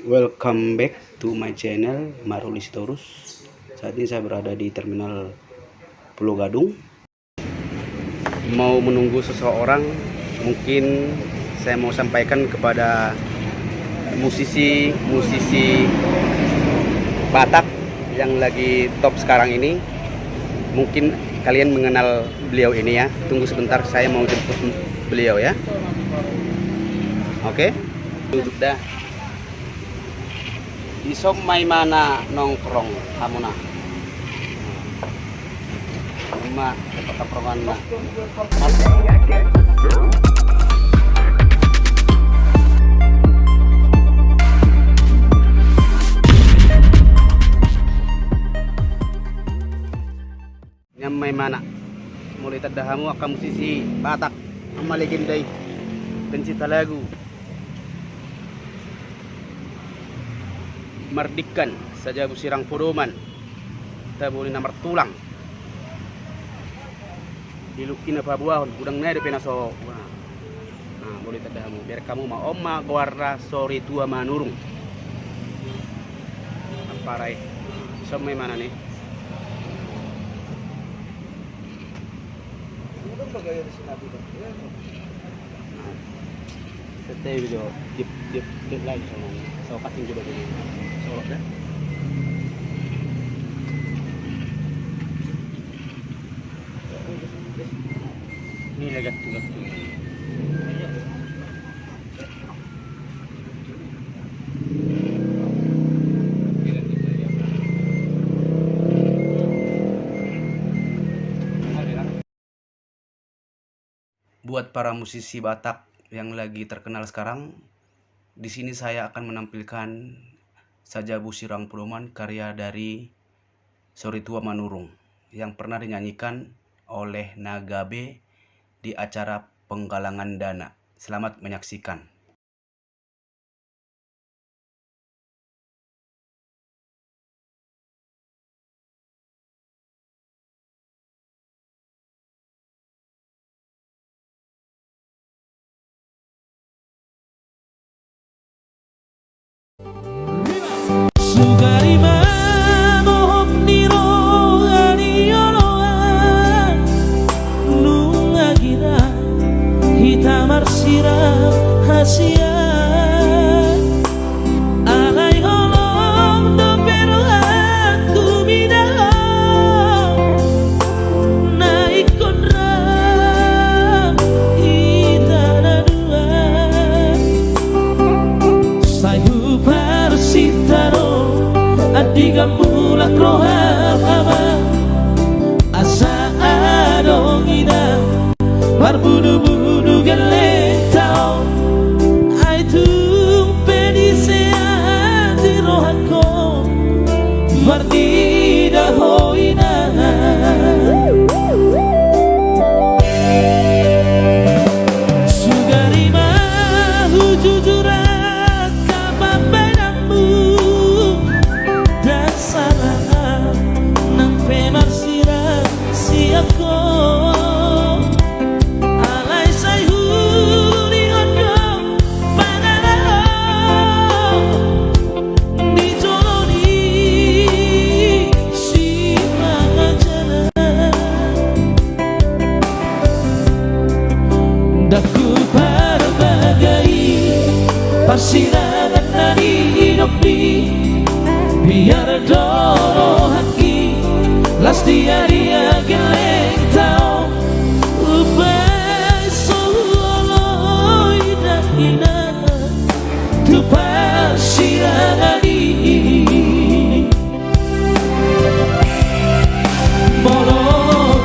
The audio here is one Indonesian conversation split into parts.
Welcome back to my channel Maruli Sitorus. Saat ini saya berada di terminal Pulau Gadung, mau menunggu seseorang. Mungkin saya mau sampaikan kepada musisi Batak yang lagi top sekarang ini. Mungkin kalian mengenal beliau ini ya. Tunggu sebentar, saya mau jemput beliau ya. Oke, duduk dah. Isom may mana nongkrong kamu na cuma ketongkrongan na nyamay mana mulai tadahamu akan musisi Batak ama legendai pencipta lagu Mardikan saja busirang podoman kita boleh nomor tulang dilukin apa buah udang nade penaso nah boleh tadamu biar kamu mau oma guarda sorry tua manurung apa rai sampai mana nih setelah video dip lagi so kasing juga dulu sorok dah ini lagi tugas buat para musisi Batak yang lagi terkenal sekarang. Di sini saya akan menampilkan Saja Busirang Podoman karya dari Sorry Tua Manurung yang pernah dinyanyikan oleh Nagabe di acara penggalangan dana. Selamat menyaksikan. Diga mulak rohal hama asa adong ina barbudu-budu geleng tau ai tung pedisea di rohako martida hoina sugarima hujujurat kapambenamu nang pemarsira siako alay say huli ondo panalo di joloni si mangajana daku berbagai persidangan dari hidup biar doro haki las dia geleng tau ubay solo ina tu pasirani molo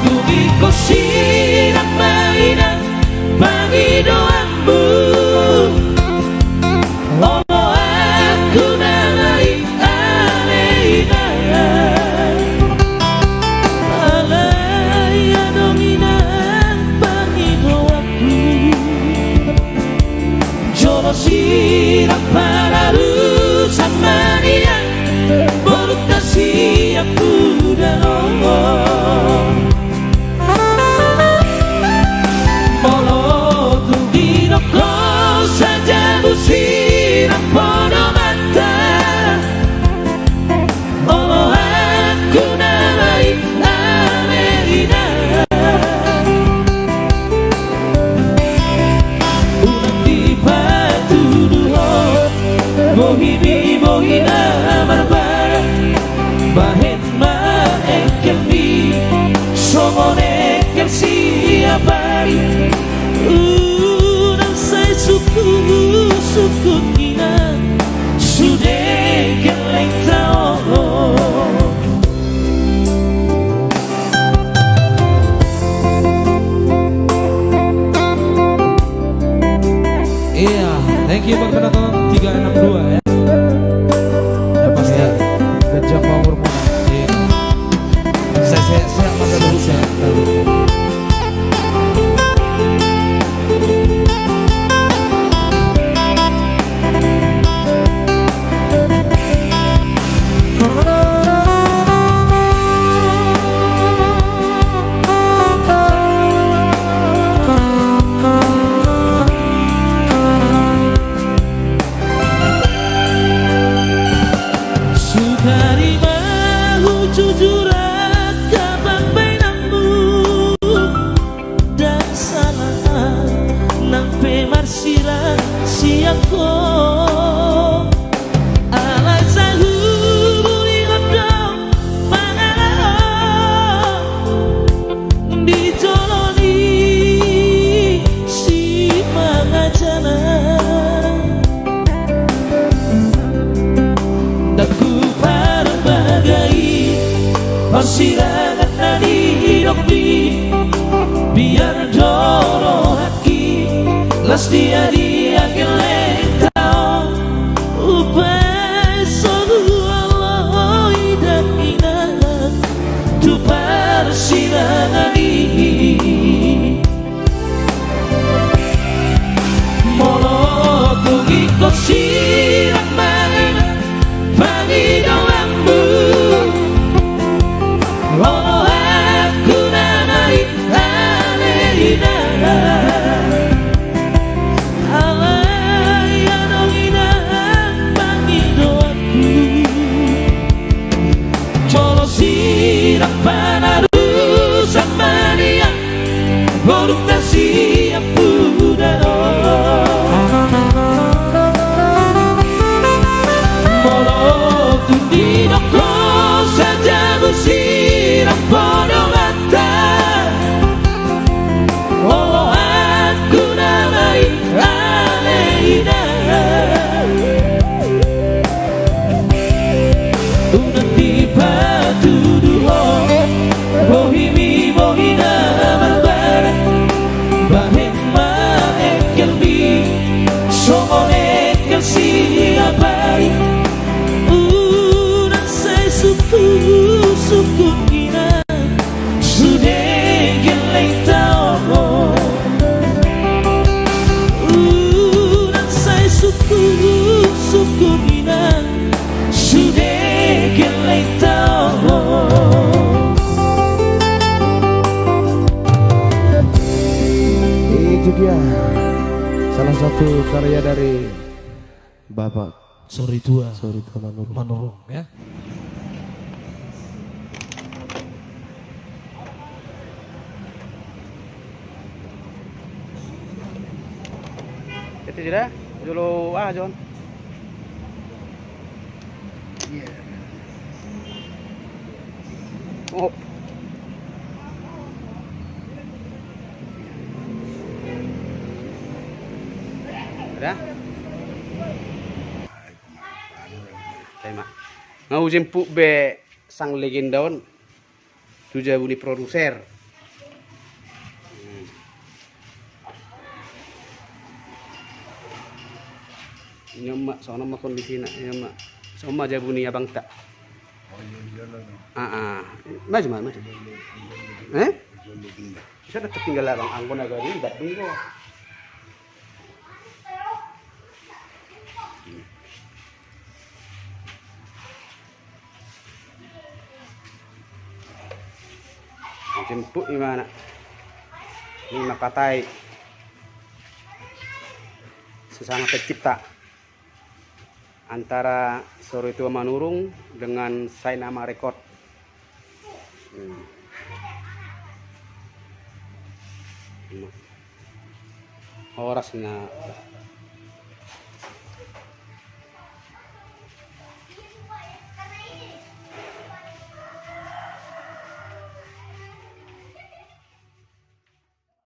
tu iko sinak mainan bagi doamu alay bohimi bohina barbara bahen ma ekelmi somone kel siapari dan saya suku ina sudah keleng tao. Iya, thank you buat penonton 362 ya. Ya pasti gajah power mona. Iya. Saya masa dulu saya. Sukari mahu jujur kabang bainamu dan salah nampe marsira siako ala sahu buri hodong pangalao dijoloni si mangajana dan ku berbagai persilangan nadi hidupni biar doro haki las dia keleng tau upai solu Allah dan ingat tu persilangan ini molo tugi kosirak main bagi doamu oh aku nanai aleina alai adongina bagi doaku colo sirak panaru sama dia boruk kasih aku dan Tudinoko saja bersirap pada mata oh aku namai Aleina udah tiba tuduh bohimi bohina barbara bahen ma ekelmi somone kel siapari suku ina sudah keleng tao dan saya suku ina sudah keleng tao. Itu dia salah satu karya dari Bapak Sorry tua Manurung ya. Itu sudah dulu John. Oh. Sudah? Tema. Ngau jemput be sang legendaun. Tujuh bunyi produser. Nyamak soalnya mah kondisi nak nyamak sama aja bunyi abang tak. Maju. Bisa dah tertinggal abang angkon agak ribet bingo. Jemput gimana? Ini nakatai sesama pencipta antara Sorry Tua Manurung dengan Sainama Record. Orasnya